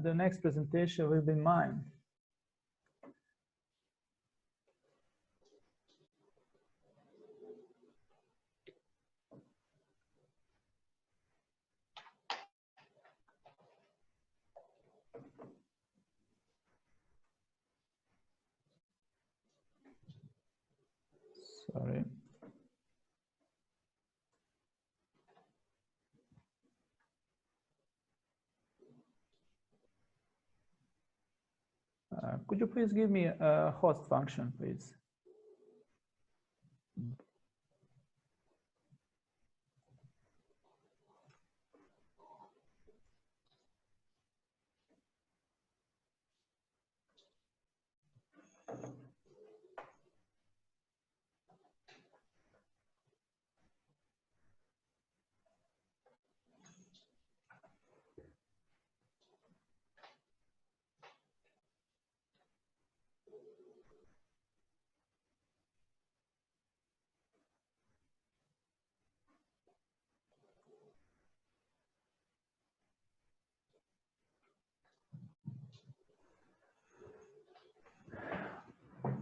the next presentation will be mine. Sorry. Could you please give me a host function, please?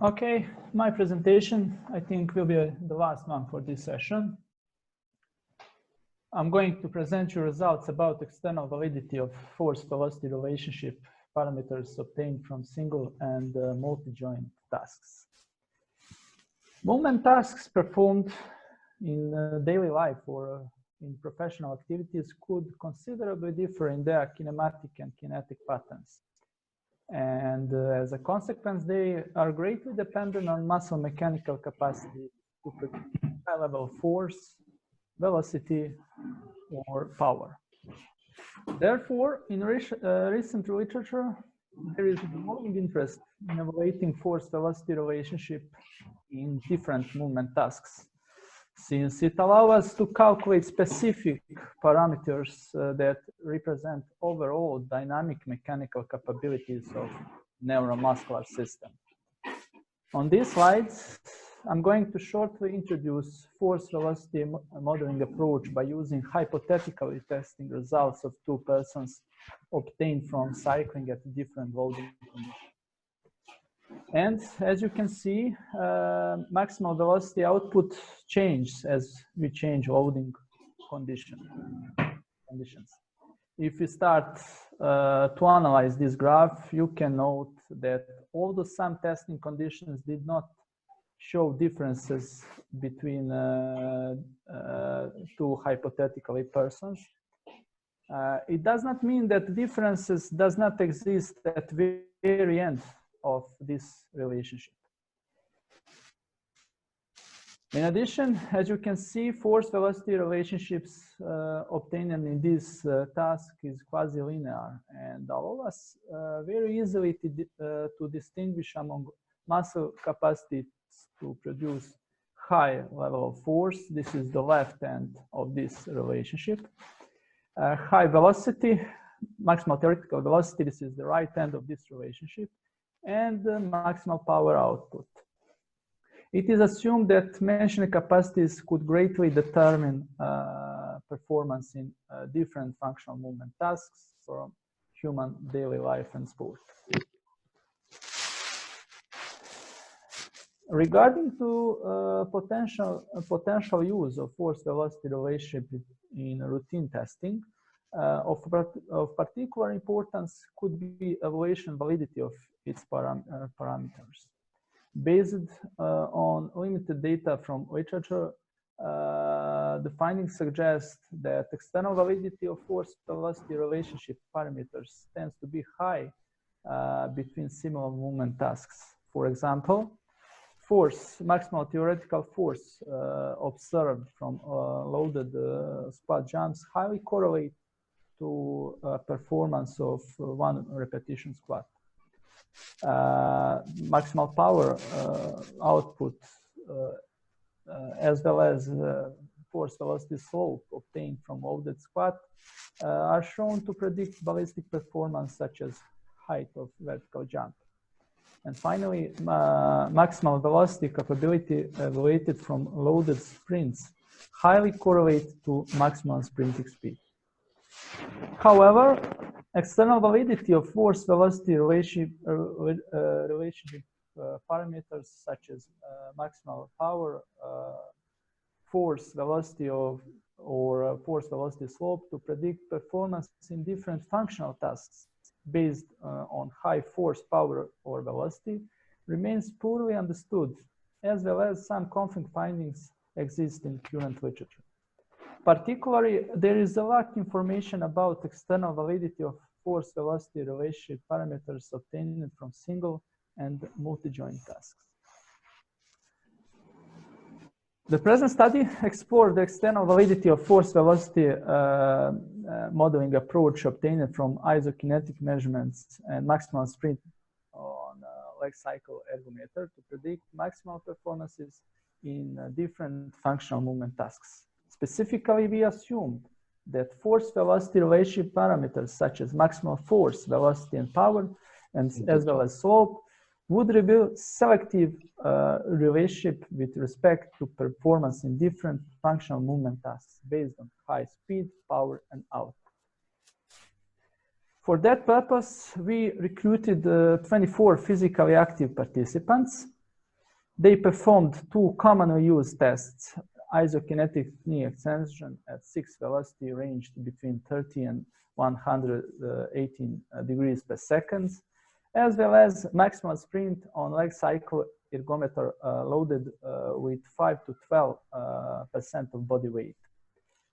Okay, my presentation, I think, will be the last one for this session. I'm going to present you results about external validity of force-velocity relationship parameters obtained from single and multi-joint tasks. Movement tasks performed in daily life or in professional activities could considerably differ in their kinematic and kinetic patterns. And as a consequence, they are greatly dependent on muscle mechanical capacity to produce high-level force, velocity, or power. Therefore, in recent literature, there is growing interest in evaluating force-velocity relationship in different movement tasks, since it allows us to calculate specific parameters that represent overall dynamic mechanical capabilities of neuromuscular system. On these slides, I'm going to shortly introduce force-velocity modeling approach by using hypothetically testing results of two persons obtained from cycling at different loading conditions. And as you can see, maximal velocity output changes as we change loading conditions. If we start to analyze this graph, you can note that although some testing conditions did not show differences between two hypothetically persons, it does not mean that differences does not exist at the very end of this relationship. In addition, as you can see, force-velocity relationships obtained in this task is quasi-linear and allow us very easily to distinguish among muscle capacities to produce high level of force. This is the left end of this relationship. High velocity, maximal theoretical velocity, this is the right end of this relationship, and maximal power output. It is assumed that mentioned capacities could greatly determine performance in different functional movement tasks for human daily life and sport. Regarding to potential use of force-velocity relationship in routine testing, of particular importance could be evaluation validity of its parameters. Based on limited data from literature, the findings suggest that external validity of force-velocity relationship parameters tends to be high between similar movement tasks. For example, maximal theoretical force observed from loaded squat jumps highly correlate to performance of one repetition squat. Maximal power output as well as force velocity slope obtained from loaded squat are shown to predict ballistic performance such as height of vertical jump. And finally, maximal velocity capability evaluated from loaded sprints highly correlate to maximum sprinting speed. However, External validity of force-velocity relationship parameters such as maximal power, force velocity or force velocity slope to predict performance in different functional tasks based on high force, power, or velocity remains poorly understood, as well as some conflicting findings exist in current literature. Particularly, there is a lack of information about external validity of force-velocity relationship parameters obtained from single and multi-joint tasks. The present study explored the external validity of force-velocity modeling approach obtained from isokinetic measurements and maximal sprint on leg cycle ergometer to predict maximal performances in different functional movement tasks. Specifically, we assumed that force-velocity relationship parameters such as maximal force, velocity, and power, and as well as slope, would reveal selective relationship with respect to performance in different functional movement tasks based on high speed, power, and output. For that purpose, we recruited 24 physically active participants. They performed 2 commonly used tests: isokinetic knee extension at 6 velocity ranged between 30 and 118 degrees per second, as well as maximal sprint on leg cycle ergometer loaded with 5 to 12% of body weight.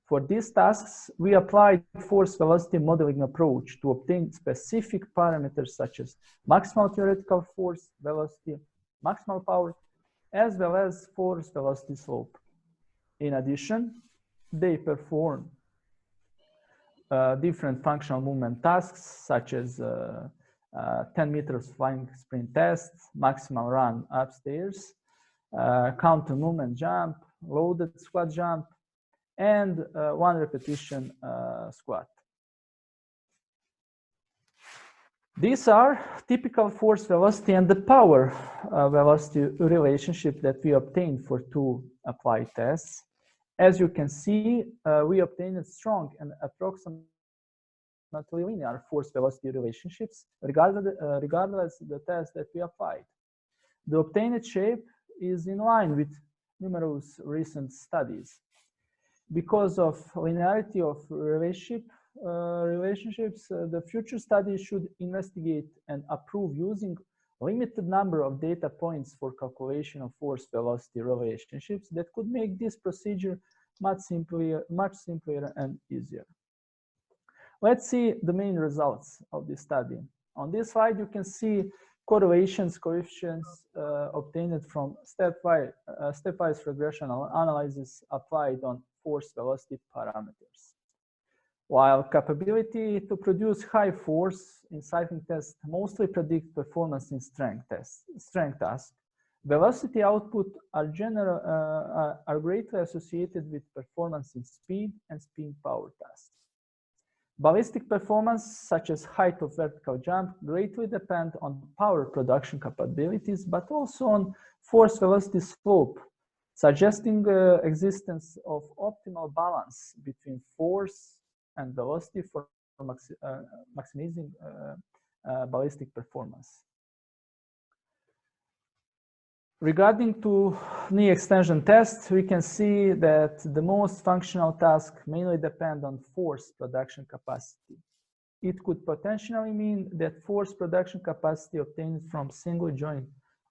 For these tasks, we applied force-velocity modeling approach to obtain specific parameters such as maximal theoretical force, velocity, maximal power, as well as force-velocity slope. In addition, they perform different functional movement tasks such as 10 meters flying sprint test, maximal run upstairs, counter movement jump, loaded squat jump, and 1 repetition squat. These are typical force velocity and the power velocity relationship that we obtained for 2 applied tests. As you can see, we obtained strong and approximately linear force-velocity relationships regardless of the test that we applied. The obtained shape is in line with numerous recent studies. Because of linearity of relationships, the future studies should investigate and approve using limited number of data points for calculation of force-velocity relationships that could make this procedure much simpler and easier. Let's see the main results of this study. On this slide, you can see coefficients obtained from stepwise regression analysis applied on force-velocity parameters. While capability to produce high force in cycling tests mostly predict performance in strength tasks, velocity output are greatly associated with performance in speed and speed power tasks. Ballistic performance, such as height of vertical jump, greatly depend on power production capabilities, but also on force velocity slope, suggesting existence of optimal balance between force and velocity for maximizing ballistic performance. Regarding to knee extension tests, we can see that the most functional tasks mainly depend on force production capacity. It could potentially mean that force production capacity obtained from single joint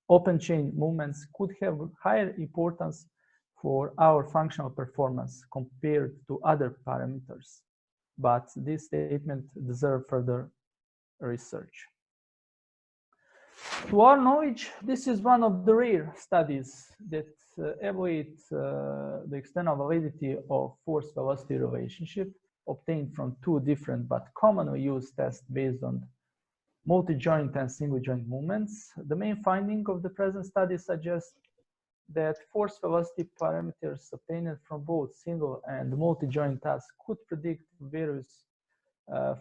open chain movements could have higher importance for our functional performance compared to other parameters. But this statement deserves further research. To our knowledge, this is one of the rare studies that evaluate the external validity of force-velocity relationship obtained from 2 different but commonly used tests based on multi-joint and single-joint movements. The main finding of the present study suggests that force-velocity parameters obtained from both single and multi-joint tasks could predict various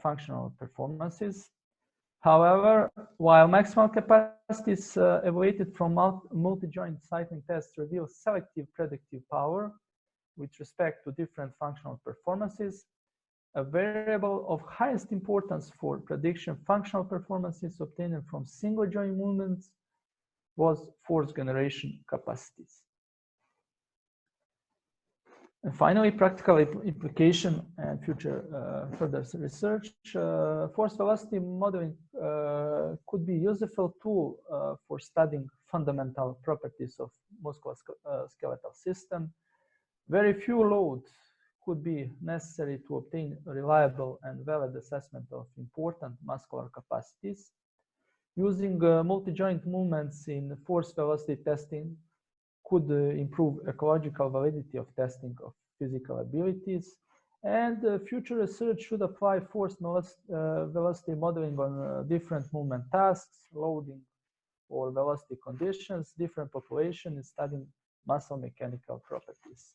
functional performances. However, while maximal capacities evaluated from multi-joint cycling tests reveal selective predictive power with respect to different functional performances, A variable of highest importance for prediction functional performances obtained from single joint movements was force generation capacities. And finally, practical implication and future further research. Force velocity modeling could be a useful tool for studying fundamental properties of musculoskeletal system. Very few loads could be necessary to obtain a reliable and valid assessment of important muscular capacities. Using multi-joint movements in force velocity testing could improve ecological validity of testing of physical abilities, and future research should apply force velocity modeling on different movement tasks, loading or velocity conditions, different populations, studying muscle mechanical properties.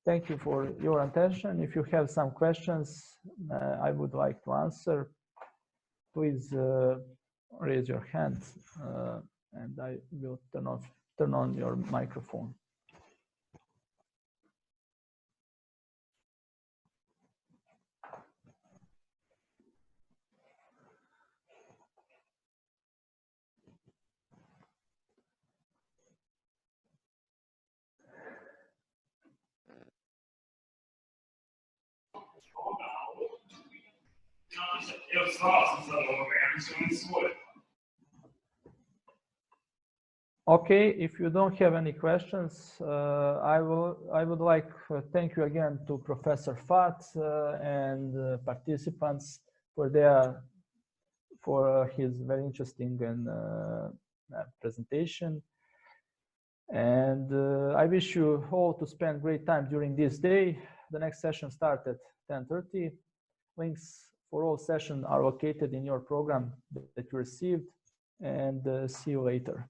Thank you for your attention. If you have some questions I would like to answer, please raise your hand and I will turn on your microphone. Okay, if you don't have any questions, I would like to thank you again to Professor Fat and participants for his very interesting and presentation. And I wish you all to spend great time during this day. The next session starts at 10:30. Links for all sessions are located in your program that you received, and see you later.